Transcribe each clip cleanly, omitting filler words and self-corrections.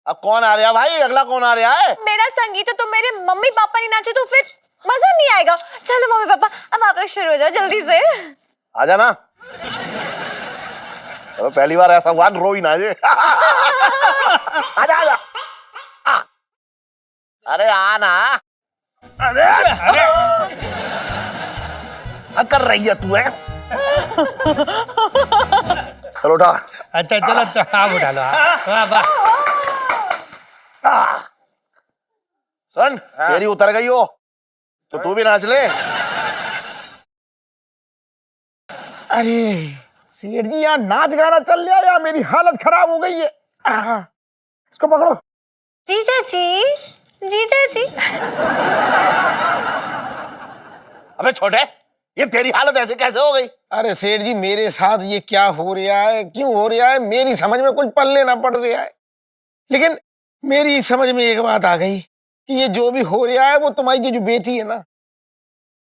अब कौन आ रहा भाई? अगला कौन आ रहा है? मेरा संगीत तो मेरे मम्मी पापा नहीं नाचे तो फिर मजा नहीं आएगा। चलो मम्मी पापा अब आप लोग शुरू हो जाओ जल्दी से। आ जाना। चलो पहली बार ऐसा हुआ, रो ही ना जे। आजा आजा। अरे आना। अरे कर रही है तू है? चलो उठा। अच्छा चलो तो आप उठा लो। वाह वाह। सुन तेरी उतर गई हो तो तू भी नाच ले। अरे सेठ जी यहाँ नाच गाना चल रहा है या मेरी हालत खराब हो गई है। इसको पकड़ो। जीजा जी, जीजा जी। अबे छोटे, ये तेरी हालत ऐसे कैसे हो गई? अरे सेठ जी मेरे साथ ये क्या हो रहा है, क्यों हो रहा है, मेरी समझ में कुछ पल्ले ना पड़ रहा है। लेकिन मेरी समझ में एक बात आ गई कि ये जो भी हो रहा है वो तुम्हारी जो बेटी है ना,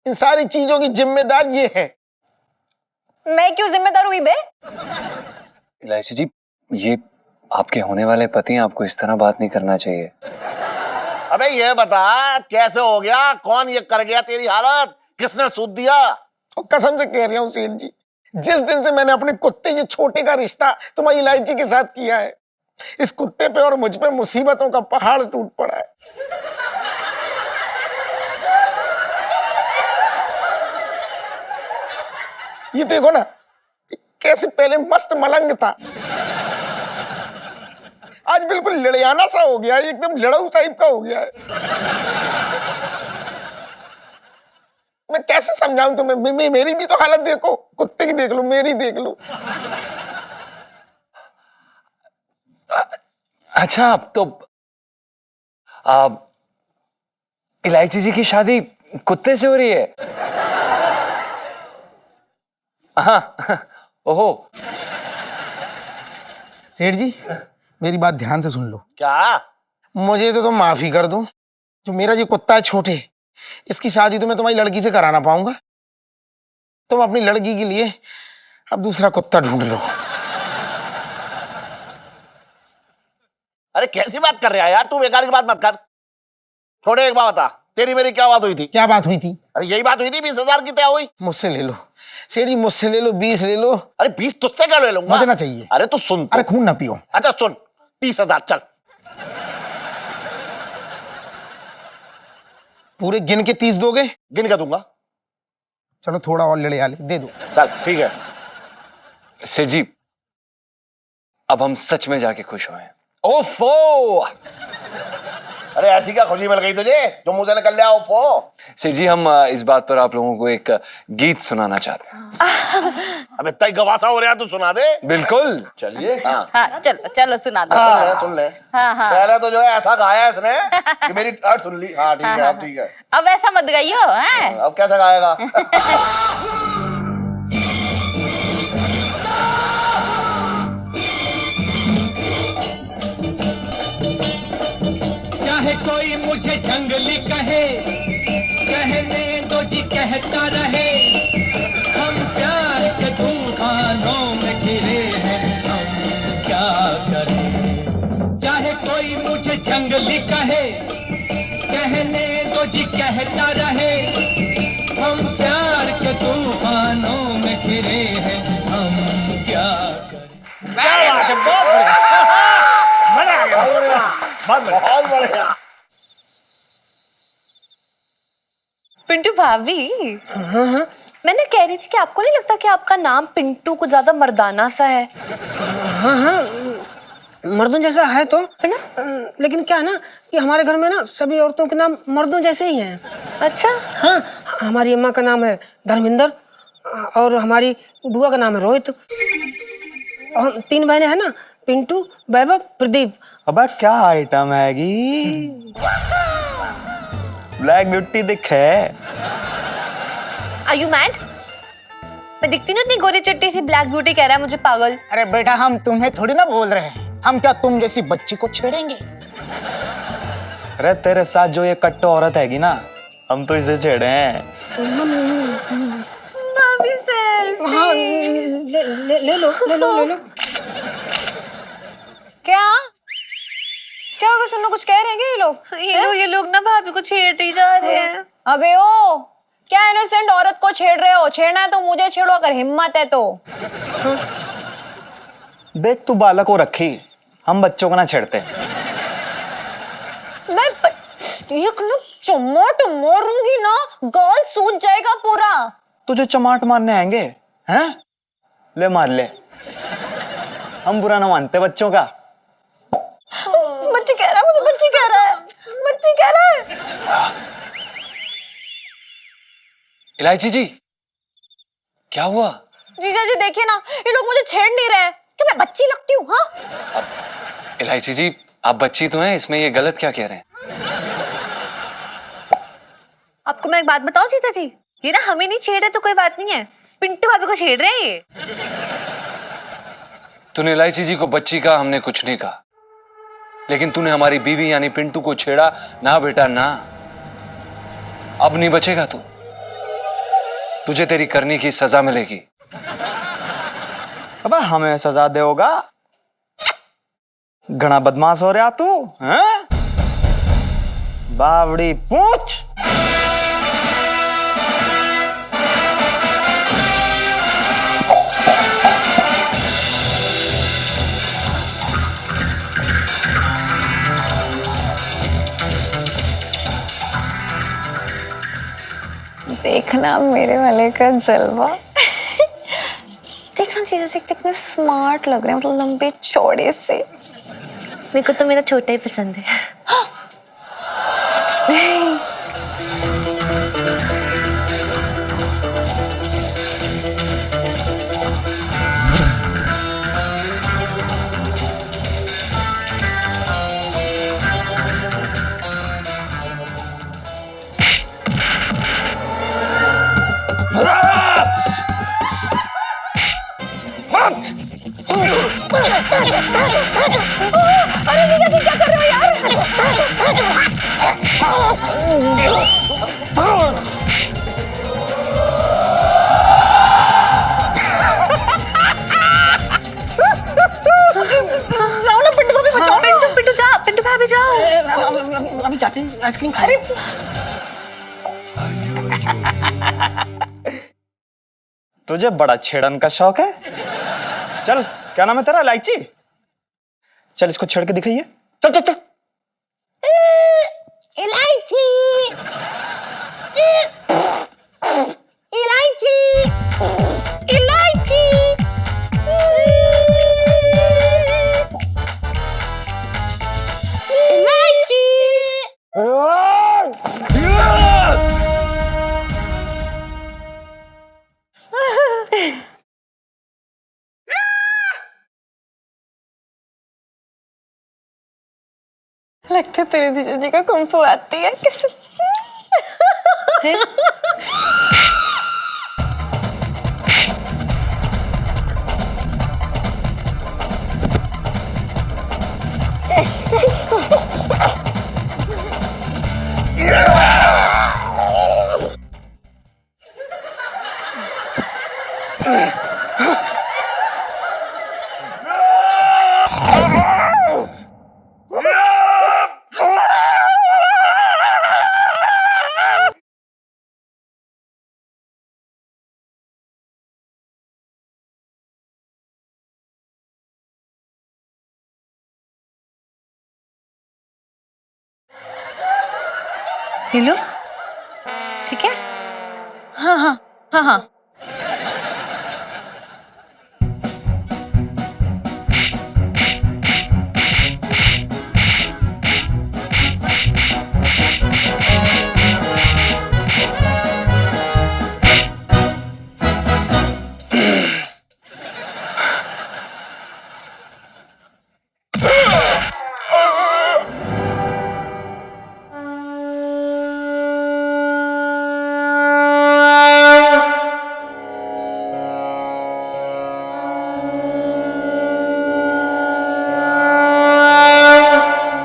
इन सारी चीजों की जिम्मेदार ये है। मैं क्यों जिम्मेदार हुई बे? इलायची जी, ये आपके होने वाले पति हैं, आपको इस तरह बात नहीं करना चाहिए। अबे ये बता कैसे हो गया, कौन ये कर गया तेरी हालत, किसने सूद दिया? और कसम से कह रहा हूँ सेठ जी, जिस दिन से मैंने अपने कुत्ते ये छोटे का रिश्ता तुम्हारी इलायची के साथ किया है, इस कुत्ते पे और मुझ पे मुसीबतों का पहाड़ टूट पड़ा है। ये देखो ना कैसे पहले मस्त मलंग था, आज बिल्कुल लड़ियाना सा हो गया है, एकदम लड़ऊ टाइप का हो गया है। मैं कैसे समझाऊं तुम्हें, मेरी भी तो हालत देखो, कुत्ते की देख लो, मेरी देख लो। अच्छा अब तो इलायची जी की शादी कुत्ते से हो रही है? हाँ। ओहो। सेठ जी मेरी बात ध्यान से सुन लो। क्या? मुझे तो तुम माफी कर दो, जो मेरा जो कुत्ता है छोटे, इसकी शादी तो मैं तुम्हारी लड़की से करा ना पाऊंगा। तुम अपनी लड़की के लिए अब दूसरा कुत्ता ढूंढ लो। अरे कैसी बात कर रहा है यार तू, बेकार की बात मत कर। छोड़े एक बात बता, तेरी मेरी क्या बात हुई थी? क्या बात हुई थी? अरे यही बात हुई थी, 20,000 की तय हुई। मुझसे ले लो सेठ जी, मुझसे ले लो, 20 ले लो। अरे 20 तुझसे क्या ले लूंगा? मुझे ना चाहिए। अरे तू सुन तो। अरे खून ना पियो। अच्छा सुन, 30,000 चल। पूरे गिन के 30 दोगे? गिन के दूंगा। चलो थोड़ा और लड़े आले दे दो। चल ठीक है। सेठ जी अब हम सच में जाके खुश हुए। ओफो! अरे ऐसी क्या खुशी मिल गई तुझे जो मुझे निकल लिया? ओफो! सेठ जी हम इस बात पर आप लोगों को एक गीत सुनाना चाहते हैं। अब इतना ही गवासा हो रहा है तो सुना दे। बिल्कुल। चलिए। हाँ हाँ चलो चलो सुना दो। सुन ले। हाँ हाँ। पहले तो जो है ऐसा गाया इसने कि मेरी अर्थ सुन ली। हाँ ठीक है, अब ठीक है। अब ऐसा मत गाइयो। हैं? अब कैसे गाएगा? चाहे कोई मुझे जंगली कहे, कहने दो जी कहता रहे, हम प्यार के तूफानों में घिरे हैं, हम क्या करें। चाहे कोई मुझे जंगली कहे, कहने दो जी कहता रहे, हम प्यार के तूफानों में घिरे हैं, हम क्या करें। क्या बात है, बहुत बढ़िया। मजा आ गया। बहुत बढ़िया। पिंटू भाभी, मैंने कह रही थी कि आपको नहीं लगता कि आपका नाम पिंटू कुछ ज्यादा मर्दाना सा है? हाँ मर्दों जैसा है तो है ना? लेकिन क्या है ना कि हमारे घर में ना सभी औरतों के नाम मर्दों जैसे ही हैं। अच्छा। हाँ, हमारी अम्मा का नाम है धर्मेंद्र और हमारी बुआ का नाम है रोहित और हम 3 बहनें हैं ना, पिंटू, वैभव, प्रदीप। अबे क्या आइटम हैगी? ब्लैक ब्यूटी दिखे। Are you mad? मैं दिखती नहीं इतनी गोरी चिट्टी सी, ब्लैक ब्यूटी कह रहा है मुझे पागल। अरे बेटा हम तुम्हें थोड़ी ना बोल रहे हैं, हम क्या तुम जैसी बच्ची को छेड़ेंगे? अरे तेरे साथ जो ये कट्टो औरत हैगी ना, हम तो इसे छेड़े हैं। भाभी सेल्फी। हाँ ले लो। क्या? क्या होगा? सुनो, कुछ कह रहे हैं क्या ये लोग ना भाभी को छेड़ ही जा रहे हैं। अबे ओ, क्या इनोसेंट औरत को छेड़ रहे हो? छेड़ना है तो मुझे छेड़ो, अगर हिम्मत है तो। देख तू बालक को रखी, हम बच्चों को ना छेड़ते। मैं एक ना चमाट मारूंगी ना, गाल सूज जाएगा पूरा। तुझे चमाट मारने आएंगे हैं? ले मार ले, हम बुरा ना मानते बच्चों का। बच्ची कह रहा है मुझे, बच्ची कह रहा है, बच्ची कह रहा है। इलायची जी, क्या हुआ? जीजा जी देखिए ना, ये लोग मुझे छेड़ नहीं रहे। क्या मैं बच्ची लगती हूँ? हाँ इलायची जी, आप बच्ची तो हैं, इसमें ये गलत क्या कह रहे हैं? आपको मैं एक बात बताऊं सीता जी, ये ना हमें नहीं छेड़ रहे तो कोई बात नहीं है, पिंटू भाभी को छेड़ रहे हैं ये। तूने इलायची जी को बच्ची कहा, हमने कुछ नहीं कहा, लेकिन तूने हमारी बीवी यानी पिंटू को छेड़ा ना बेटा ना। अब नहीं बचेगा तू, तुझे तेरी करनी की सजा मिलेगी। अबे हमें सजा देगा? घना बदमाश हो रहा तू हैं? बावड़ी पूछ। देखना मेरे वाले का जलवा। देखना जीजा जी कितने स्मार्ट लग रहे हैं, मतलब लंबे चौड़े से। मेरे को तो मेरा छोटा ही पसंद है। अरे जीजा जी क्या कर रहे हो यार? जाओ ना पिंटू भाभी, बचाओ। पिंटू जा, पिंटू भाभी जाओ। अभी चाची आइसक्रीम खा रही। तुझे बड़ा छेड़न का शौक है। चल, क्या नाम है तेरा? इलायची। चल इसको छेड़ के दिखाइए। चल चल चल। इलायची, इलायची, इलायची। लगता है तेरे जीजा जी का कुंफू आती है किसी। ये लो, ठीक है? हाँ हाँ हाँ हाँ।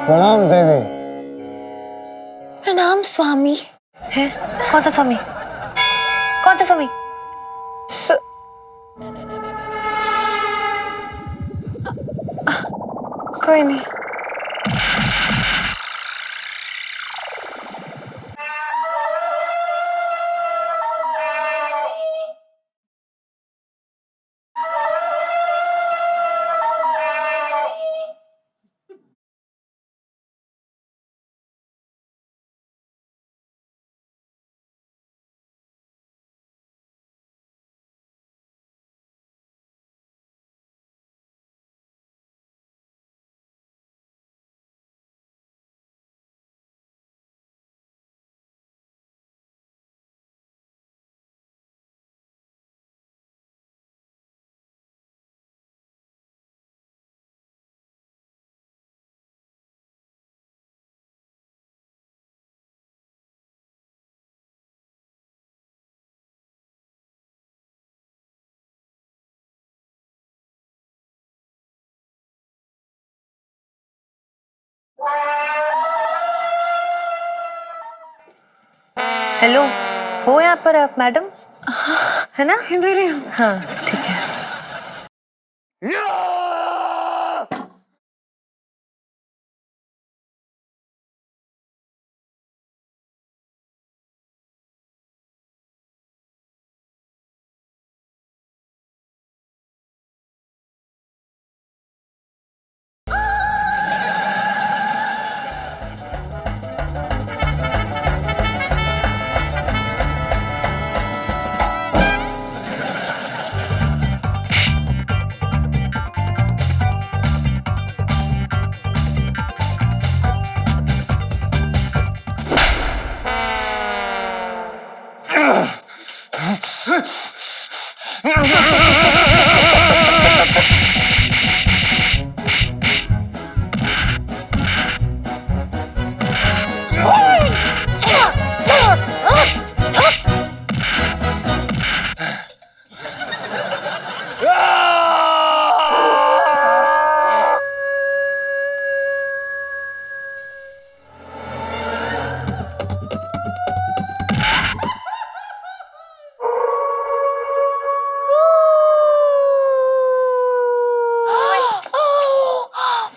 प्रणाम देवी। प्रणाम स्वामी। है? कौन सा स्वामी? कौन सा स्वामी? कोई नहीं। हेलो, हो यहाँ पर आप मैडम? है ना? इधर ही हूँ। हाँ ठीक है।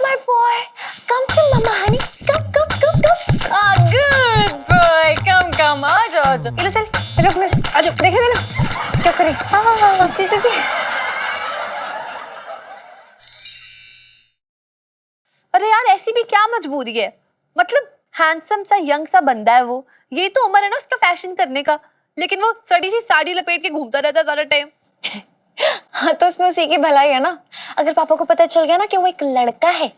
My boy, come to mama, honey. Come. Ah, good boy. Come. आ जाओ. ये लो चल, रुक ले. आ जाओ. देखे ना. क्या करे? हाँ. जी. अरे यार ऐसी भी क्या मजबूरी है? मतलब हैंडसम सा यंग सा बंदा है वो, यही तो उम्र है ना उसका फैशन करने का, लेकिन वो सड़ी सी साड़ी लपेट के घूमता रहता है सारा टाइम। हाँ तो उसमें उसी की भलाई है ना। अगर पापा को पता चल गया ना कि वो एक लड़का है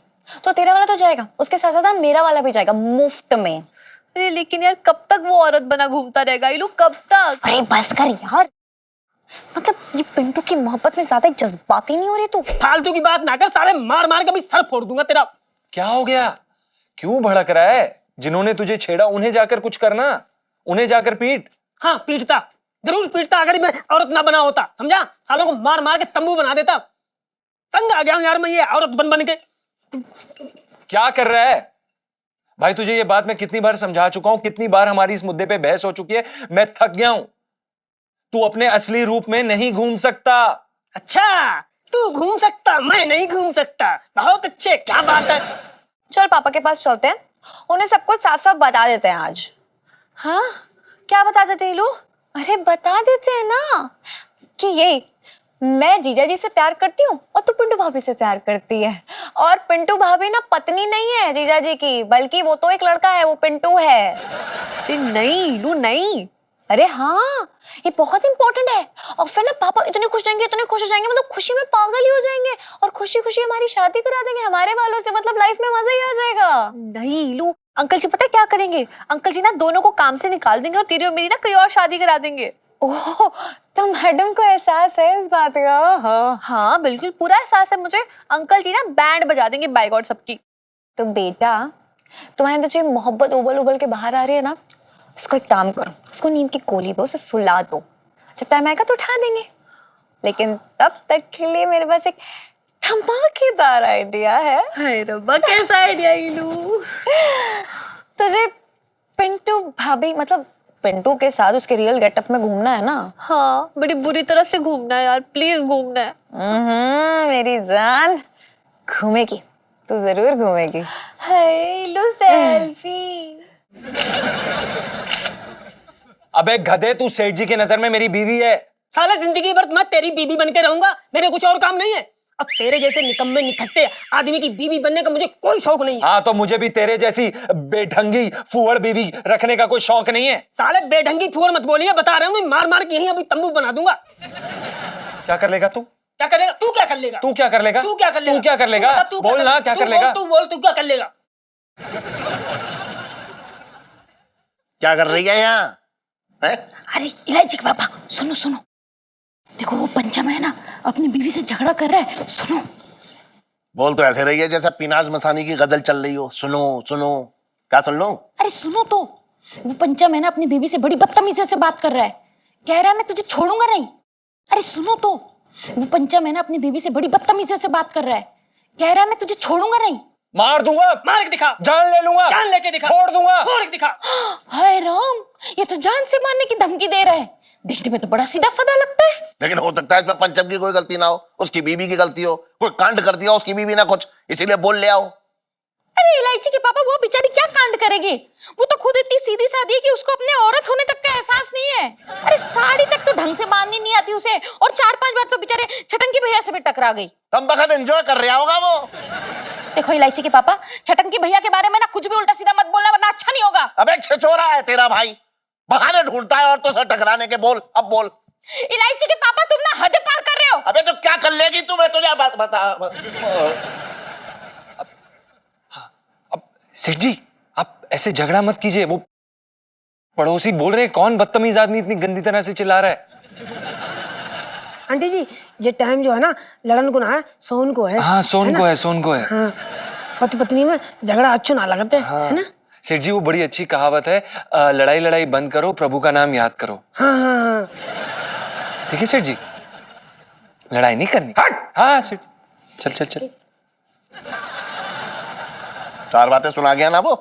तो तेरा वाला तो जाएगा, उसके साथ साथ मेरा वाला भी जाएगा मुफ्त में। अरे लेकिन यार कब तक वो औरत बना घूमता रहेगा ये लोग, कब तक? अरे बस कर यार, मतलब ये पिंटू की मोहब्बत में ज्यादा जज्बाती नहीं हो रही तू? फालतू की बात ना कर, साले मार मार के भी सर फोड़ दूंगा तेरा। क्या हो गया? क्यों भड़क रहा है? जिन्होंने तुझे छेड़ा उन्हें जाकर कुछ करना, उन्हें जाकर पीट। हाँ पीटता, जरूर पीटता, अगर मैं औरत ना बना होता, समझा? सालों को मार मार के तंबू बना देता। तंग आ गया हूं यार मैं ये औरत बन के। क्या कर रहा है भाई? तुझे ये बात मैं कितनी बार समझा चुका हूं, कितनी बार हमारी इस मुद्दे पे बहस हो चुकी है, मैं थक गया हूं। तू अपने असली रूप में नहीं घूम सकता। अच्छा तू घूम सकता, मैं नहीं घूम सकता, बहुत अच्छे, क्या बात है। चल पापा के पास चलते हैं, उन्हें सब कुछ साफ साफ बता देते हैं आज। हाँ क्या बता देते ये लोग? अरे बता देते हैं ना कि ये मैं जीजा जी से प्यार करती हूँ और तू पिंटू भाभी से प्यार करती है, और पिंटू भाभी ना पत्नी नहीं है जीजा जी की, बल्कि वो तो एक लड़का है, वो पिंटू है। जी नहीं लू नहीं। अरे हाँ ये बहुत इंपॉर्टेंट है, और फिर ना पापा इतने खुश जाएंगे, इतने खुश हो जाएंगे, मतलब खुशी में पागल ही हो जाएंगे, और खुशी खुशी हमारी शादी करा देंगे हमारे वालों से, मतलब लाइफ में मजा ही आ जाएगा। नहीं लू, अंकल जी पता है क्या करेंगे? अंकल जी ना दोनों को काम से निकाल देंगे और तेरी और मेरी ना कोई और शादी करा देंगे। ओह तो मैडम को एहसास है इस बात का? हाँ बिल्कुल पूरा एहसास है मुझे। अंकल जी ना बैंड बजा देंगे बाय गॉड सबकी। तो बेटा तुम्हारे अंदर जो मोहब्बत उबल उबल के बाहर आ रही है ना, उसको एक काम करो, उसको नींद की गोली दो, उसे सुला दो, जब टाइम आएगा तो उठा देंगे। लेकिन तब तक के लिए मेरे पास एक धमाकेदार आइडिया है। हाय रब्बा कैसा आइडिया लू? तुझे पिंटू भाभी मतलब पिंटू के साथ उसके रियल गेटअप में घूमना है ना? हाँ बड़ी बुरी तरह से घूमना है यार, प्लीज घूमना है। मेरी जान घूमेगी, तू जरूर घूमेगी। हाय लो सेल्फी। अबे गधे, तू सेठ जी की नजर में मेरी बीवी है। साले जिंदगी भर मैं तेरी बीबी बन के रहूंगा, मेरे कुछ और काम नहीं है। अब तेरे जैसे निकम्मे निखट्टे आदमी की बीवी बनने का मुझे कोई शौक नहीं है। हाँ तो मुझे भी तेरे जैसी बेढंगी फुहड़ बीवी रखने का कोई शौक नहीं है। साले बेढंगी फुहड़ मत बोलिए, बता रहा हूँ मार मार के यहीं अभी तंबू बना दूंगा। क्या कर लेगा तू? क्या करेगा तू? क्या कर लेगा तू? क्या कर लेगा तू? क्या कर लेगा तू? क्या कर लेगा? बोल ना, क्या कर लेगा? तू बोल, तू क्या कर लेगा? क्या कर रही है यहाँ? अरे इलायची के पापा सुनो, देखो वो पंचम है ना अपनी बीवी से झगड़ा कर रहा है, सुनो। बोल तो ऐसे रही है जैसा पिनाज मसानी की गजल चल रही हो। सुनो क्या सुन लो? अरे सुनो तो, वो पंचम है ना अपनी बीवी से बड़ी बदतमीजी से बात कर रहा है, कह रहा है मैं तुझे छोड़ूंगा नहीं। अरे सुनो तो, वो पंचम है ना अपनी बीवी से बड़ी बदतमीजी से बात कर रहा है, कह रहा है मैं तुझे छोड़ूंगा नहीं। मार दूंगा, मार के दिखा, जान ले लूंगा, जान लेके दिखा, फोड़ दूंगा। फोड़ के दिखा। हाय राम, ये तो जान से मारने की धमकी दे रहा है। देखने में तो बड़ा सीधा साधा लगता है। लेकिन हो सकता है इसमें पंचम की कोई गलती ना हो, उसकी बीवी की गलती हो, कोई कांड कर दिया उसकी बीवी ना कुछ, इसीलिए बोल ले आओ। अरे इलायची के पापा, वो बेचारी क्या कांड करेगी? वो तो खुद इतनी सीधी सादी है कि उसको अपने औरत होने तक का एहसास नहीं है। अरे साड़ी तक तो ढंग से बांधनी नहीं आती उसे, और 4-5 बार तो बेचारे छटंकी भैया से भी टकरा गई। हम बखत एंजॉय कर रहा होगा वो। देखो इलायची के पापा, छटंकी भैया के बारे में ना कुछ भी उल्टा सीधा मत बोलना, वरना अच्छा नहीं होगा। अबे छिछोरा है तेरा भाई, बहाने ढूंढता है औरतों से टकराने के। बोल अब बोल। इलायची के पापा, तुम ना हद पार कर रहे हो। अबे तो क्या कर लेगी तू, मैं तुझे बात बता। अब सेठ जी, आप ऐसे झगड़ा मत कीजिए। वो पड़ोसी बोल रहे हैं, कौन बदतमीज आदमी इतनी गंदी तरह से चिल्ला रहा है। आंटी जी, ये टाइम जो है ना, लड़न को ना है, सोन को है। हाँ, सोन को है, सोन को है। हाँ, पति पत्नी में झगड़ा अच्छो ना लगते, हाँ। है ना? सेठ जी, वो बड़ी अच्छी कहावत है, लड़ाई लड़ाई बंद करो, प्रभु का नाम याद करो। हाँ हाँ हाँ। ठीक है सेठ जी, लड़ाई नहीं करनी। हाँ सेठ जी, चल चल चल। 4 बातें सुना गया ना वो।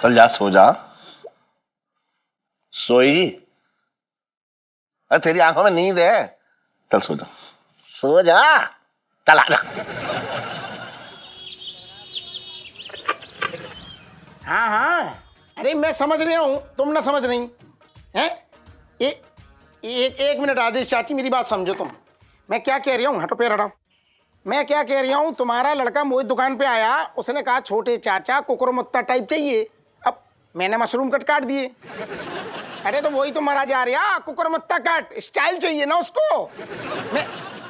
चल जा, सो जा। सोई? अरे तेरी आंखों में नींद है, चल सो जा, सो जा, चल आजा। हाँ हाँ, अरे मैं समझ रहा हूँ, तुम ना समझ नहीं हैं। एक मिनट आदेश चाची, मेरी बात समझो तुम। मैं क्या कह रहा हूँ, हटो पैर हटाओ। मैं क्या कह रहा हूँ, तुम्हारा लड़का मोहित दुकान पे आया, उसने कहा छोटे चाचा कुकुरमुत्ता टाइप चाहिए। अब मैंने मशरूम कट काट दिए। अरे तो वही तो मरा जा रहा, कुकुरमुत्ता कट स्टाइल चाहिए ना उसको।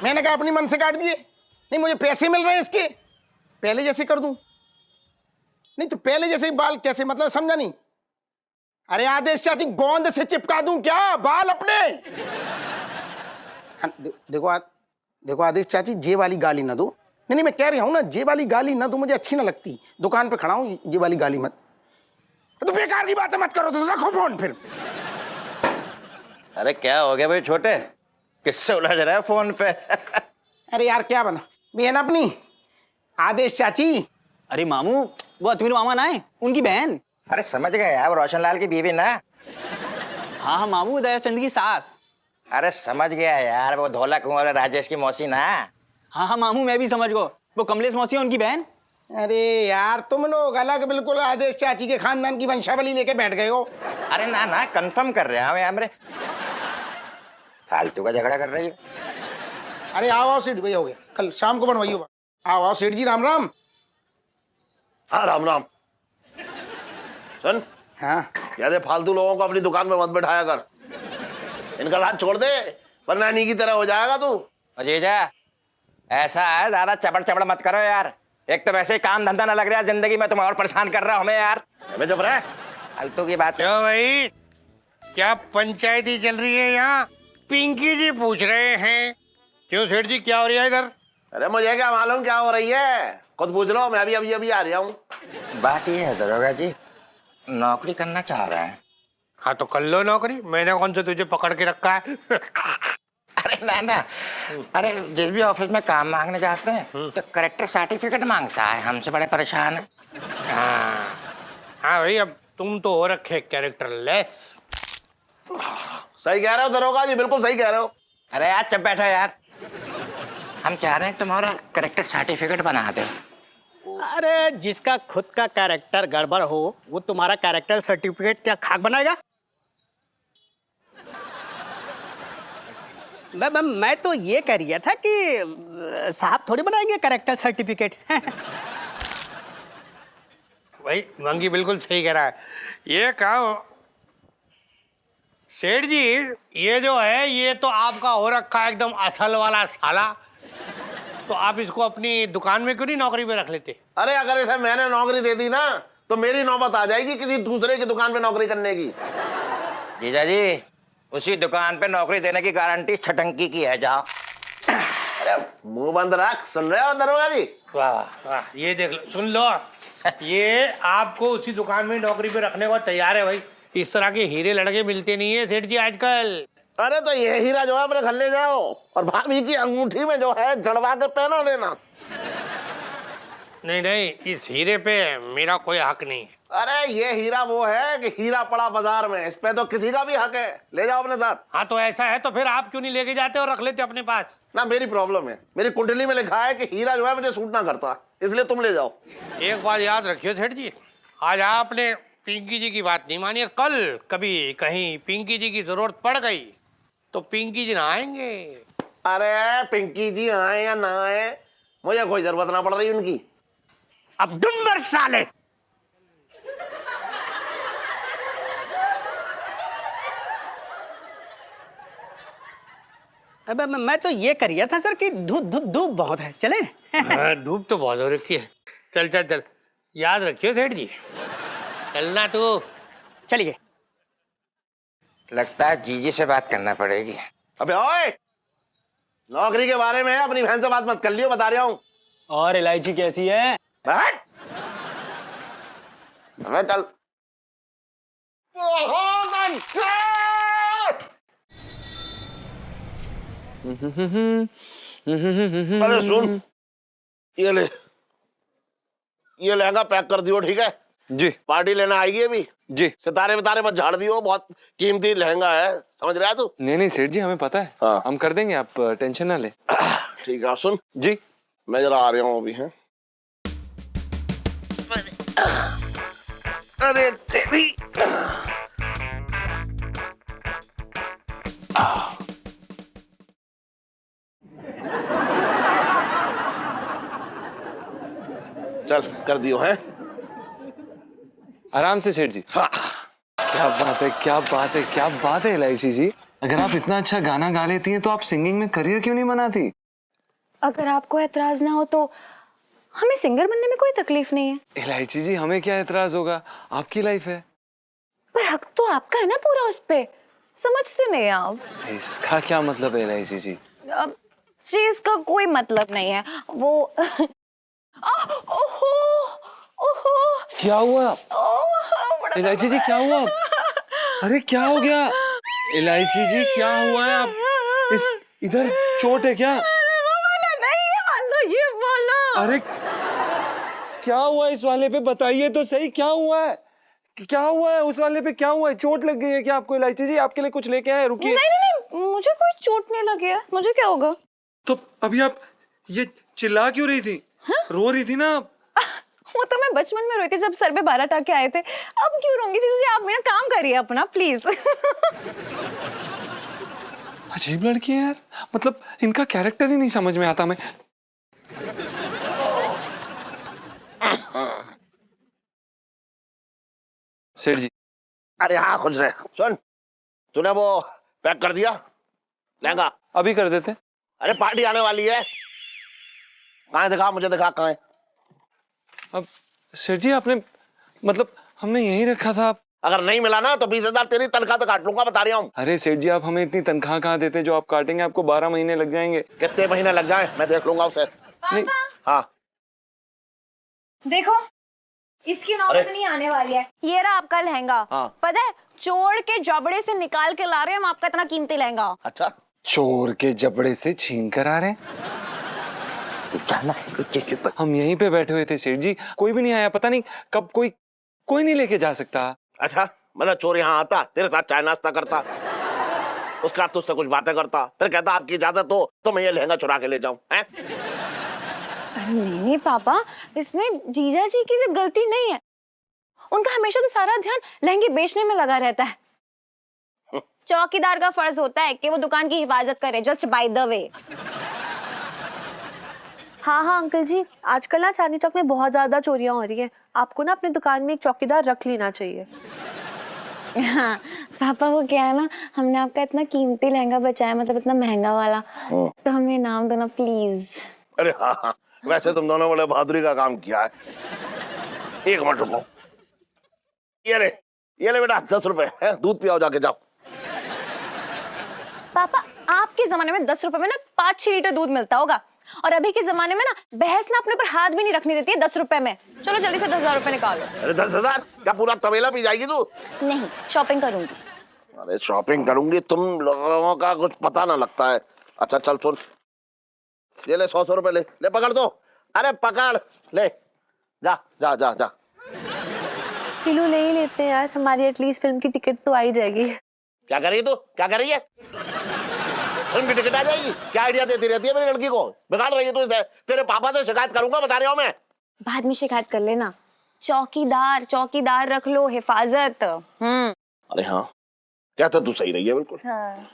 मैंने कहा अपनी मन से काट दिए। नहीं, मुझे पैसे मिल रहे हैं इसके, पहले जैसे कर दूं। नहीं तो पहले जैसे ही बाल कैसे, मतलब समझा नहीं। अरे आदेश चाची, गोंद से चिपका दूं क्या बाल अपने? देखो आदेश चाची, जे वाली गाली ना दो। नहीं, मैं कह रही हूं ना, जे वाली गाली ना दो, मुझे अच्छी ना लगती। दुकान पे खड़ा हूं, ये वाली गाली मत। तो बेकार की बातें मत करो, तो रखो फोन फिर। अरे क्या हो गया भाई छोटे, किससे उलझ रहा है फोन पे? अरे यार क्या बना बहन अपनी आदेश चाची। अरे मामू, वो अतमीर मामा ना है, उनकी बहन। अरे समझ गए यार, वो रोशनलाल की बीवी ना। हाँ हाँ मामू, दयाचंद की सास। अरे समझ गया यार, वो धोला कुंवर और राजेश की मौसी ना। हाँ हाँ मामू, मैं भी समझ गो, वो कमलेश मौसी है उनकी बहन। अरे यार तुम लोग अलग बिल्कुल आदेश चाची के खानदान की वंशावली लेके बैठ गए हो। अरे ना ना, कंफर्म कर रहे हैं हमरे, फालतू का झगड़ा कर रही है। अरे आओ सेठ भैया, हो गया, कल शाम को बनवाइयो। आओ सेठ जी, राम राम। हाँ राम राम। सुन, हाँ याद फालतू लोगों को अपनी दुकान में मत बैठाया कर, इनका साथ छोड़ दे, वरना नहीं की तरह हो जाएगा तू। जीजा ऐसा है, ज्यादा चबड़ चबड़ मत करो यार। एक तो वैसे ही काम धंधा ना लग रहा है जिंदगी में, तुम और परेशान कर रहा हूं हमें यार। मैं चुप रहे, फालतू की बात। क्यों भाई, क्या पंचायती चल रही है यहाँ? पिंकी जी पूछ रहे हैं। क्यों सेठ जी, क्या हो रहा है इधर? अरे मुझे क्या मालूम क्या हो रही है, खुद पूछ लो, मैं अभी अभी आ रहा हूँ। बात ये है दरोगा जी, नौकरी करना चाह रहे हैं। हाँ तो कर लो नौकरी, मैंने कौन सा तुझे पकड़ के रखा है? अरे ना ना, अरे जिस भी ऑफिस में काम मांगने जाते हैं तो करेक्टर सर्टिफिकेट मांगता है, हमसे बड़े परेशान है। हाँ भाई, अब तुम तो हो रखे कैरेक्टर लेस। सही कह रहे हो दरोगा जी, बिल्कुल सही कह रहे हो। अरे यार चुप बैठो यार, हम चाह रहे हैं तुम्हारा करेक्टर सर्टिफिकेट बना दो। अरे जिसका खुद का कैरेक्टर गड़बड़ हो, वो तुम्हारा कैरेक्टर सर्टिफिकेट क्या खाक बनाएगा? मैं तो ये कह रहा था कि साहब थोड़ी बनाएंगे कैरेक्टर सर्टिफिकेट। भाई मंगी बिल्कुल सही कह रहा है। ये कहो सेठ जी, ये जो है ये तो आपका हो रखा है एकदम असल वाला साला, तो आप इसको अपनी दुकान में क्यों नहीं नौकरी पे रख लेते? अरे अगर इसे मैंने नौकरी दे दी ना तो मेरी नौबत आ जाएगी किसी दूसरे की दुकान पे नौकरी करने की। जीजा जी, उसी दुकान पे नौकरी देने की गारंटी छटंकी की है, जाओ। अरे मुंह बंद रख, सुन रहे हो दरोगा जी? वाह वाह, ये देख लो, सुन लो, ये आपको उसी दुकान में नौकरी पे रखने को तैयार है भाई। इस तरह के हीरे लड़के मिलते नहीं है सेठ जी आजकल। अरे तो ये हीरा जो है अपने घर ले जाओ और भाभी की अंगूठी में जो है जड़वा के पहना देना। नहीं नहीं, इस हीरे पे मेरा कोई हक नहीं है। अरे ये हीरा वो है कि हीरा पड़ा बाजार में, इस पे तो किसी का भी हक है, ले जाओ अपने साथ। हाँ तो ऐसा है तो फिर आप क्यों नहीं लेके जाते और रख लेते अपने पास? ना मेरी प्रॉब्लम है, मेरी कुंडली में लिखा है कि हीरा जो है मुझे सूट ना करता, इसलिए तुम ले जाओ। एक बात याद रखियो सेठ जी, आज आपने पिंकी जी की बात नहीं मानी, कल कभी कहीं पिंकी जी की जरूरत पड़ गई तो पिंकी जी ना आएंगे। अरे पिंकी जी आए या ना आए, मुझे कोई जरूरत ना पड़ रही उनकी। अब डुम्बर साले, अब मैं तो ये कर रहा था सर कि धूप धूप धूप बहुत है, चले? हाँ, धूप तो बहुत हो रखी है। चल चल चल, याद रखियो सेठ जी, चलना तू। चलिए। लगता है जीजी से बात करना पड़ेगी। अबे ओए, नौकरी के बारे में अपनी बहन से बात मत कर लियो, बता रहा हूँ। और इलायची कैसी है? बैठ। अबे चल। अरे सुन, ये ले, ये लहंगा पैक कर दियो, ठीक है? जी। पार्टी लेना आएगी अभी। जी। सितारे बितारे मत झाड़ दियो, बहुत कीमती लहंगा है, समझ रहा है तू? नहीं नहीं सेठ जी, हमें पता है। हाँ। हम कर देंगे, आप टेंशन ना ले। ठीक है, सुन जी। मैं जरा आ रहा हूँ अभी। है अरे तेरी, चल कर दियो है। आराम से सेठ जी। हाँ। क्या बात है, क्या बात है, क्या बात है इलायची जी। अगर आप इतना अच्छा गाना गा लेती हैं तो आप सिंगिंग में करियर क्यों नहीं बनाती? अगर आपको एतराज ना हो तो हमें सिंगर बनने में कोई तकलीफ नहीं है। इलायची जी, हमें क्या एतराज होगा, आपकी लाइफ है। पर हक तो आपका है ना पूरा उस पे, समझते नहीं आप? इसका क्या मतलब है इलायची जी? अब जी इसका कोई मतलब नहीं है, वो ओहो ओहो क्या हुआ इलायची जी, क्या हुआ? अरे क्या हो गया इलायची जी, क्या हुआ है? आप इस इधर चोट है क्या? ये वाला। अरे क्या हुआ इस वाले पे, बताइए तो सही, क्या हुआ है? क्या हुआ है उस वाले पे, क्या हुआ है? चोट लग गई है क्या आपको? इलायची जी, आपके लिए कुछ लेके आए, रुकिए। नहीं नहीं नहीं, मुझे कोई चोट नहीं लगी है, मुझे क्या होगा? तो अभी आप ये चिल्ला क्यों रही थी? रो रही थी ना आप? वो तो मैं बचपन में रोई थी जब सर पे 12 टाके आए थे, अब क्यों रोंगी? जीजी आप मेरा काम करिए अपना प्लीज। अजीब लड़की है यार, मतलब इनका कैरेक्टर ही नहीं समझ में आता। मैं सेठ जी। अरे हाँ खुश रहे। सुन, तूने वो पैक कर दिया लहंगा? अभी कर देते। अरे पार्टी आने वाली है, कहाँ है? दिखा मुझे, दिखा कहाँ है? अब सेठ जी आपने, मतलब हमने यहीं रखा था। अगर नहीं मिला ना तो 20,000 तेरी तनख्वाह तो काट लूंगा, बता रहा हूँ। अरे सेठ जी, आप हमें इतनी तनख्वाह कहाँ देते जो आप काटेंगे? आपको 12 महीने लग जाएंगे। कितने महीने लग जाए मैं देख लूंगा उसे। नहीं। हाँ देखो, इसकी नौबत नहीं आने वाली है। ये रहा आपका लहंगा। हाँ। पता है, चोर के जबड़े से निकाल के ला रहे हैं हम आपका इतना कीमती लहंगा। अच्छा, चोर के जबड़े से छीन कर आ रहे हैं? हम यहीं पे बैठे हुए थे सेठ जी, कोई भी नहीं आया, पता नहीं कब कोई नहीं लेके जा सकता। अच्छा, मतलब चोर यहाँ आता, तेरे साथ चाय नाश्ता करता, उसके बाद तुझसे कुछ बातें करता, फिर कहता आपकी इजाजत हो तो मैं ये लहंगा चुरा के ले जाऊं, हैं? अरे नहीं नहीं पापा, इसमें जीजा जी की गलती नहीं है, उनका हमेशा तो सारा ध्यान लहंगे बेचने में लगा रहता है। चौकीदार का फर्ज होता है कि वो दुकान की हिफाजत करे, जस्ट बाय द वे। हाँ हाँ अंकल जी, आजकल ना चांदनी चौक में बहुत ज्यादा चोरियां हो रही हैं, आपको ना अपनी दुकान में एक चौकीदार रख लेना चाहिए। हाँ पापा, वो क्या है ना, हमने आपका इतना कीमती लहंगा बचाया, मतलब इतना महंगा वाला, तो हमें इनाम दो ना प्लीज। अरे हाँ हाँ, वैसे तुम दोनों बड़े बहादुरी का काम किया है। एक मिनट रुको, ये ले बेटा 10 रुपए है, दूध पियाओ जाके, जाओ। पापा, आपके जमाने में 10 रुपए में ना 5-6 लीटर दूध मिलता होगा, और अभी के जमाने में ना बहस ना अपने ऊपर हाथ भी नहीं रखने देती है 10 रुपए में। चलो जल्दी से 10,000 रुपए निकालो। अरे 10,000 क्या पूरा तबेला पी जाएगी तू? नहीं, शॉपिंग करूंगी। अरे शॉपिंग करूंगी, तुम लोगों का कुछ पता ना लगता है। अच्छा चल सुन, ये ले 100 रुपए ले ले, पकड़ दो। अरे पकड़ ले, जा जा जा जा। किलो ले ही लेते हैं यार, हमारी एटलीस्ट फिल्म की टिकट तो आ ही जाएगी। क्या कर रही है तू, क्या कर रही है? फिल्म की टिकट आ जाएगी? क्या आइडिया देती रहती है मेरी लड़की को, बिगाड़ रही है तू इसे। तेरे पापा से शिकायत करूंगा, बता रहा हूं मैं। बाद में शिकायत कर लेना। चौकीदार चौकीदार रख लो, हिफाजत। अरे हाँ, कहता तू सही रही है बिल्कुल। हाँ।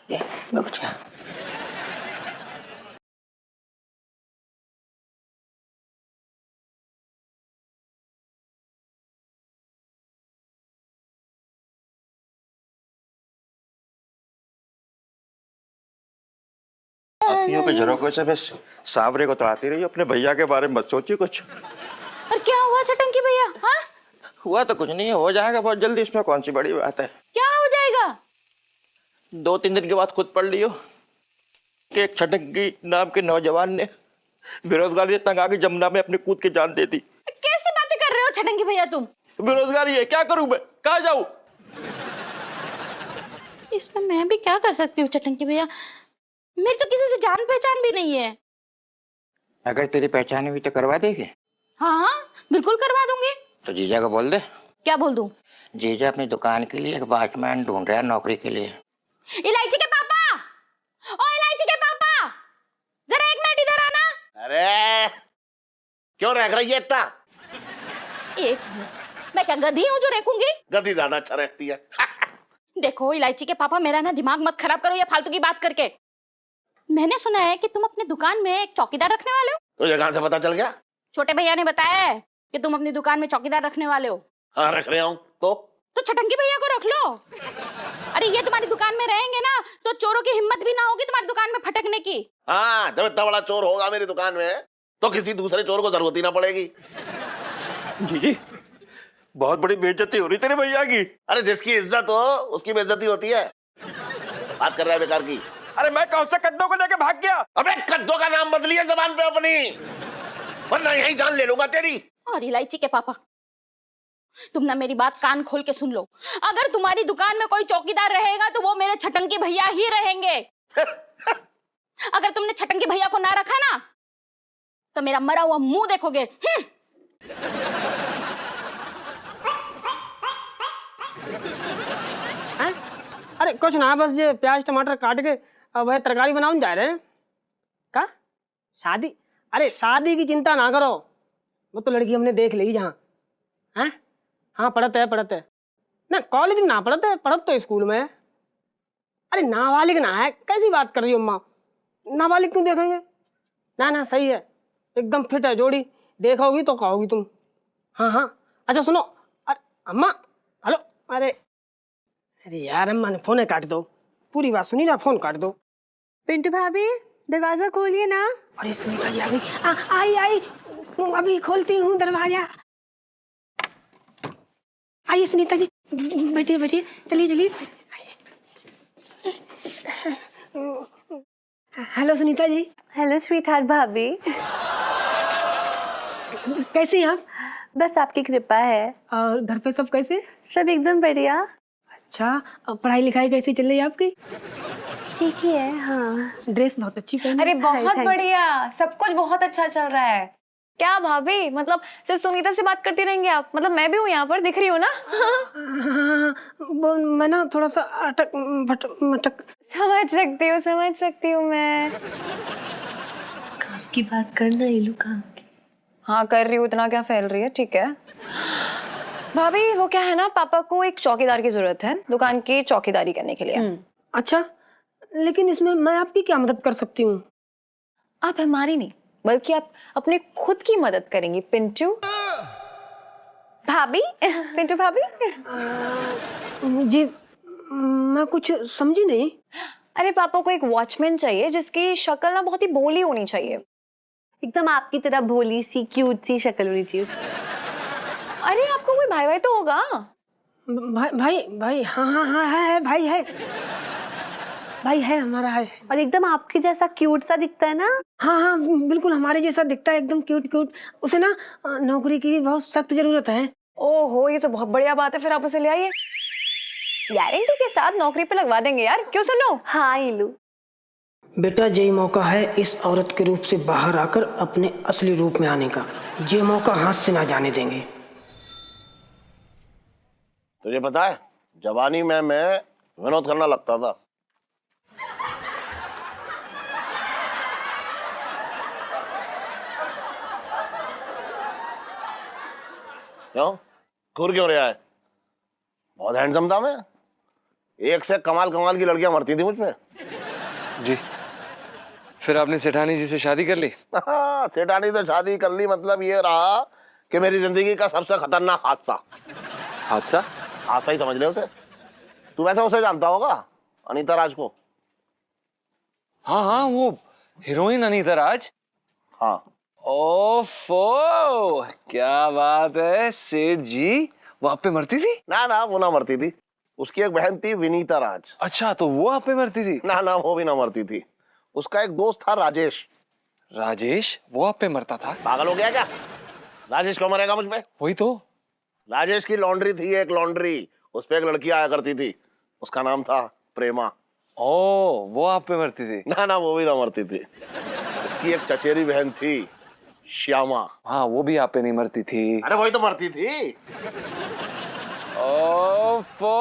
रुक जा। अखियों के झरोकों से बस सांवरे को तो आती रही, अपने भैया के बारे में मत सोचिए कुछ। और क्या हुआ चटंकी भैया? हाँ, हुआ तो कुछ नहीं है, हो जाएगा बहुत जल्दी, इसमें कौन सी बड़ी बात है। क्या हो जाएगा? 2-3 दिन के बाद खुद पढ़ लियो कि एक छटंकी नाम के नौजवान ने बेरोजगारी से तंग आके जमुना में अपने कूद के जान दे दी। कैसी बातें कर रहे हो छटंकी भैया तुम? बेरोजगारी है, क्या करूं मैं, कहाँ जाऊं? इसमें मैं भी क्या कर सकती हूँ चटंकी भैया, मेरी तो किसी से जान पहचान भी नहीं है। अगर तेरी पहचान हुई तो करवा देगी? हाँ हाँ बिल्कुल करवा दूंगी। तो जीजा को बोल दे। क्या बोल दूं? जीजा अपनी दुकान के लिए एक वॉचमैन ढूंढ रहा है नौकरी के लिए। इलायची के पापा, ओ इलायची के पापा, जरा 1 मिनट इधर आना। अरे क्यों रख रही है इतना? 1 मिनट, मैं क्या गधी हूँ जो रेखूंगी? गधी ज्यादा अच्छा रखती है। देखो इलायची के पापा, मेरा ना दिमाग मत खराब करो ये फालतू की बात करके। मैंने सुना है कि तुम अपने दुकान में एक चौकीदार रखने वाले हो। तुझे कहां से पता चल गया? छोटे भैया ने बताया है कि तुम अपनी दुकान में चौकीदार रखने वाले हो। हाँ रख रहा हूँ। तो छटंकी भैया को रख लो। अरे ये तुम्हारी दुकान में रहेंगे ना तो चोरों की हिम्मत भी ना होगी तुम्हारी दुकान में फटकने की। हाँ, जब इतना बड़ा चोर होगा मेरी दुकान में तो किसी दूसरे चोर को जरूरत ही ना पड़ेगी। जी बहुत बड़ी बेइज्जती हो रही तेरे भैया की। अरे जिसकी इज्जत हो उसकी बेइज्जती होती है। बात कर रहा है बेकार की। अरे मैं कौन सा कद्दों को लेके भाग गया? अबे कद्दू का नाम बदलिए जबान पे अपनी, वरना यही जान ले लूंगा तेरी। और इलायची के पापा, तुम ना मेरी बात कान खोल के सुन लो। अगर तुम्हारी दुकान में कोई चौकीदार रहेगा तो वो मेरे छटंकी भैया ही रहेंगे। अगर तुमने छटंकी भैया को ना रखा ना तो मेरा मरा हुआ मुंह देखोगे। अरे कुछ ना, बस ये प्याज टमाटर काट के अब वह तरकारी बनाने जा रहे हैं। का शादी? अरे शादी की चिंता ना करो, वो तो लड़की हमने देख ली जहाँ। हैं? हाँ पढ़ते है ना, कॉलेज में ना पढ़ते तो स्कूल में। अरे नाबालिग ना है, कैसी बात कर रही हो अम्मा? नाबालिग क्यों देखेंगे? ना सही है, एकदम फिट है जोड़ी, देखोगी तो कहोगी तुम। हाँ अच्छा सुनो, अरे अम्मा, हेलो, अरे यार अम्मा ने फोन काट दो, पूरी बात सुनी ना, फोन काट दो। पिंटू भाभी दरवाजा खोलिए ना। अरे सुनीता जी आ गई। आई अभी खोलती हूँ दरवाजा। आइए सुनीता जी, बैठिए, चलिए। Hello Sunita ji. Hello sweetheart भाभी। कैसी हैं आप? बस आपकी कृपा है। और घर पे सब कैसे? सब एकदम बढ़िया। अच्छा, और पढ़ाई लिखाई कैसी चल रही है आपकी? ठीक ही है। हाँ, ड्रेस बहुत अच्छी पहनी। अरे बहुत थैंक बढ़िया, सब कुछ बहुत अच्छा चल रहा है। क्या भाभी, मतलब सिर्फ सुनीता से बात करती रहेंगे आप? मतलब मैं भी हूँ यहाँ पर, दिख रही हूँ ना? हाँ, वो मैं ना थोड़ा सा मटक। समझ सकती हूँ मैं। काम की बात करना, इलू काम की। हाँ कर रही हूँ, इतना क्या फैल रही है, ठीक है। भाभी वो क्या है ना, पापा को एक चौकीदार की जरूरत है दुकान की चौकीदारी करने के लिए। अच्छा, लेकिन इसमें मैं आपकी क्या मदद कर सकती हूँ? आप हमारी नहीं बल्कि आप अपने खुद की मदद करेंगी पिंटू भाभी। पिंटू भाभी जी, मैं कुछ समझी नहीं। अरे पापा को एक वॉचमैन चाहिए जिसकी शक्ल ना बहुत ही भोली होनी चाहिए। एकदम आपकी तरह भोली सी क्यूट सी शक्ल होनी चाहिए। अरे आपको कोई भाई तो होगा? भाई हाँ है, भाई है हमारा है। और एकदम आपके जैसा क्यूट सा दिखता है ना? हाँ बिल्कुल हमारे जैसा दिखता है, एकदम क्यूट। उसे ना नौकरी की भी बहुत सख्त जरूरत है। ओहो, ये तो बहुत बढ़िया बात है, फिर आप उसे ले आइए। गारंटी के साथ नौकरी पे लगवा देंगे यार, क्यों सुनो। हाँ इलू। बेटा यही मौका है इस औरत के रूप से बाहर आकर अपने असली रूप में आने का। ये मौका हाथ से ना जाने देंगे। तुझे पता है जवानी में मैं विनोद खन्ना लगता था। क्यों घूर क्यों रहा है? बहुत हैंडसम था मैं। एक से कमाल कमाल की लड़कियां मरती थी मुझ पे। जी फिर आपने सेठानी जी से शादी कर ली? सेठानी से शादी कर ली मतलब ये रहा कि मेरी जिंदगी का सबसे खतरनाक हादसा। हादसा? हादसा ही समझ ले उसे। तू वैसे उसे जानता होगा, अनीता राज को। हाँ हाँ, वो हीरोइन अनीता राज। हाँ। ओफो, क्या बात है सेठ जी, वो आप पे मरती थी? ना ना, वो ना मरती थी। उसकी एक बहन थी विनीता राज। अच्छा, तो वो आप पे मरती थी? ना ना, वो भी ना मरती थी। उसका एक दोस्त था राजेश। राजेश? वो आप पे मरता था? पागल हो गया क्या? राजेश क्यों मरेगा मुझ पे? वही तो। राजेश की लॉन्ड्री थी, एक लॉन्ड्री। उस पे एक लड़की आया करती थी, उसका नाम था प्रेमा। ओ, वो आप पे मरती थी? ना ना, वो भी ना मरती थी। उसकी एक चचेरी बहन थी श्यामा। हाँ, वो भी आप पे नहीं मरती थी। अरे वही तो मरती थी। ओफो।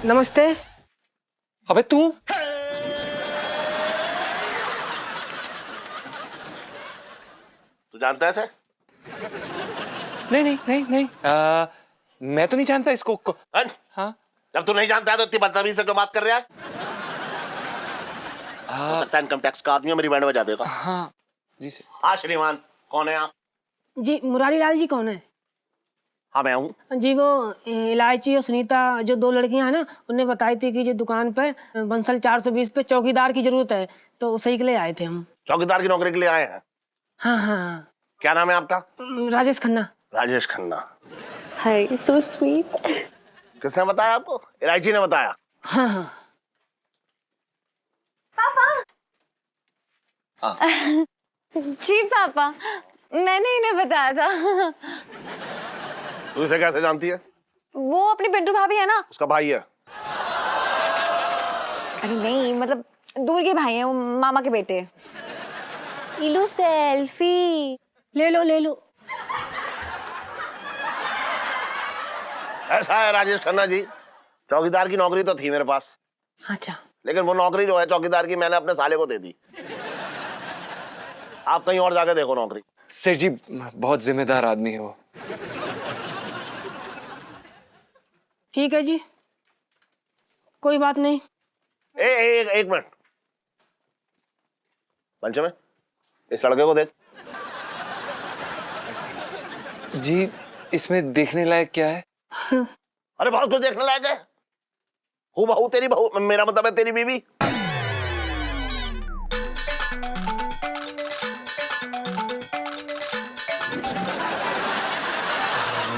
नमस्ते। अबे तू जानता है इसे? नहीं नहीं नहीं नहीं, मैं तो नहीं जानता इसको। हाँ? जब तू नहीं जानता है तो इतनी बदतमीजी से क्यों बात कर रहा है? हो सकता है इनकम टैक्स का आदमी है, मेरी बैंड बजा देगा। हाँ जी सर। हाँ श्रीमान, कौन है आप? जी मुरारी लाल जी कौन है? हाँ मैं हूँ। जी वो इलायची और सुनीता जो दो लड़कियां हैं ना, उन्हें बताई थी कि जो दुकान पे बंसल 420 पे चौकीदार की जरूरत है, तो उसी के लिए आए थे हम। चौकीदार की नौकरी के लिए आए हैं? हाँ हाँ। क्या नाम है आपका? राजेश खन्ना। राजेश खन्ना। हाय, सो स्वीट। किसने बताया आपको? इलायची ने बताया। हाँ हाँ। जी पापा, मैंने इन्हें बताया था। तू इसे कैसे जानती है? वो अपनी पिंटू भाभी है ना। उसका भाई है? अरे नहीं, मतलब दूर के भाई हैं, वो मामा के बेटे। इलू सेल्फी ले लो ले लो। ऐसा है राजेश खन्ना जी, चौकीदार की नौकरी तो थी मेरे पास। अच्छा। लेकिन वो नौकरी जो है चौकीदार की, मैंने अपने साले को दे दी। आप कहीं और जाके देखो नौकरी। सेठ जी बहुत जिम्मेदार आदमी है वो। ठीक है जी, कोई बात नहीं। एक मिनट पंचमे, इस लड़के को देख। जी इसमें देखने लायक क्या है? अरे बहुत कुछ देखने लायक है। हूँ बहू तेरी बहू, मेरा मतलब है तेरी बीवी।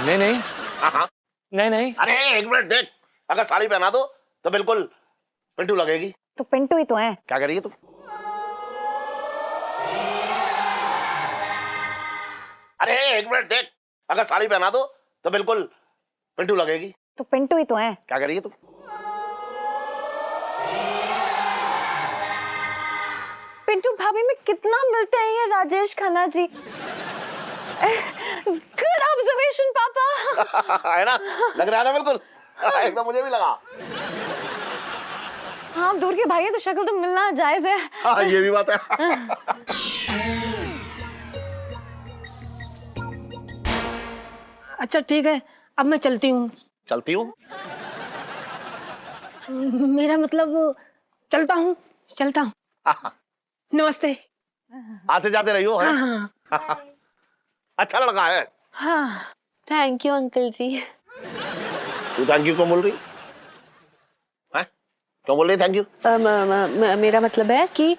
नहीं नहीं। हाँ नहीं नहीं। अरे एक मिनट देख, अगर साड़ी पहना दो तो बिल्कुल पिंटू लगेगी। तो पिंटू ही तो है। क्या करेगी तुम? अरे एक मिनट देख, अगर साड़ी पहना दो तो बिल्कुल पिंटू लगेगी। तो पिंटू ही तो है। क्या करेगी तुम? पिंटू भाभी में कितना मिलते हैं ये राजेश खन्ना जी। गुड ऑब्जर्वेशन पापा। है ना, लग रहा है ना बिल्कुल। एकदम मुझे भी लगा। हाँ, दूर के भाई है तो शक्ल तो मिलना जायज है। हाँ ये भी बात है। अच्छा ठीक है, अब मैं चलती हूँ। चलती हूँ? मेरा मतलब चलता हूँ चलता हूँ। नमस्ते। आते जाते रही हो। हाँ हाँ। अच्छा लड़का है। हाँ, थैंक यू अंकल जी। तू थैंक यू क्यों बोल रही है? क्यों बोल रही थैंक यू? मेरा मतलब है कि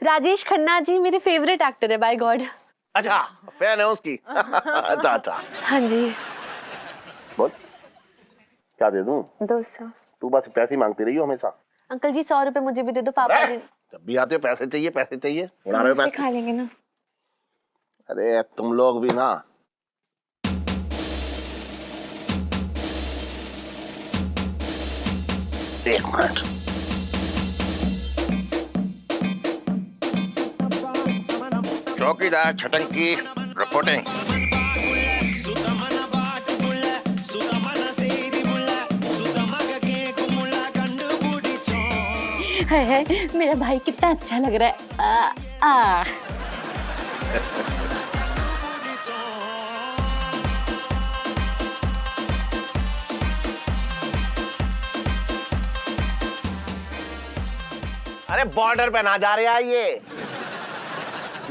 राजेश खन्ना जी मेरे फेवरेट एक्टर है, बाय गॉड। अच्छा फैन है उसकी। अच्छा अच्छा हाँ जी। बोल क्या दे दूं? 200। तू बस पैसे मांगती रही हो हमेशा। अंकल जी 100 रुपए मुझे भी दे दो, पापा ने। जब भी आते हो पैसे चाहिए पैसे चाहिए, उड़ा रहे हो समोसे पैसे। खा लेंगे ना। अरे तुम लोग भी ना। एक मिनट। चौकीदार छटंकी रिपोर्टिंग। है मेरा भाई कितना अच्छा लग रहा है। आ अरे बॉर्डर पे ना जा रहे हैं ये।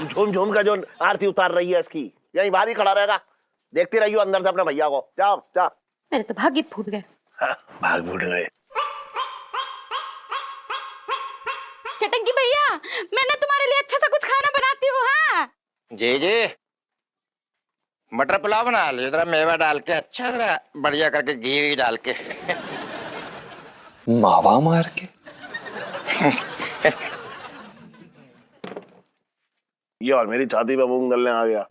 झूम झूम का जो आरती उतार रही है इसकी, यहीं बाहर ही खड़ा रहेगा। देखती रहियो अंदर से अपने भैया को। जाओ जाओ। मेरे तो भाग्य फूट गए। हाँ, भाग फूट गए। चटंकी भैया, मैंने तुम्हारे लिए अच्छा सा कुछ खाना बनाती हूँ। हाँ जी जी, मटर पुलाव बना लो जरा, मेवा डाल के अच्छा जरा बढ़िया करके, घी भी डाल के। मावा मार के। ये और मेरी छाती पे मूंग दलने आ गया।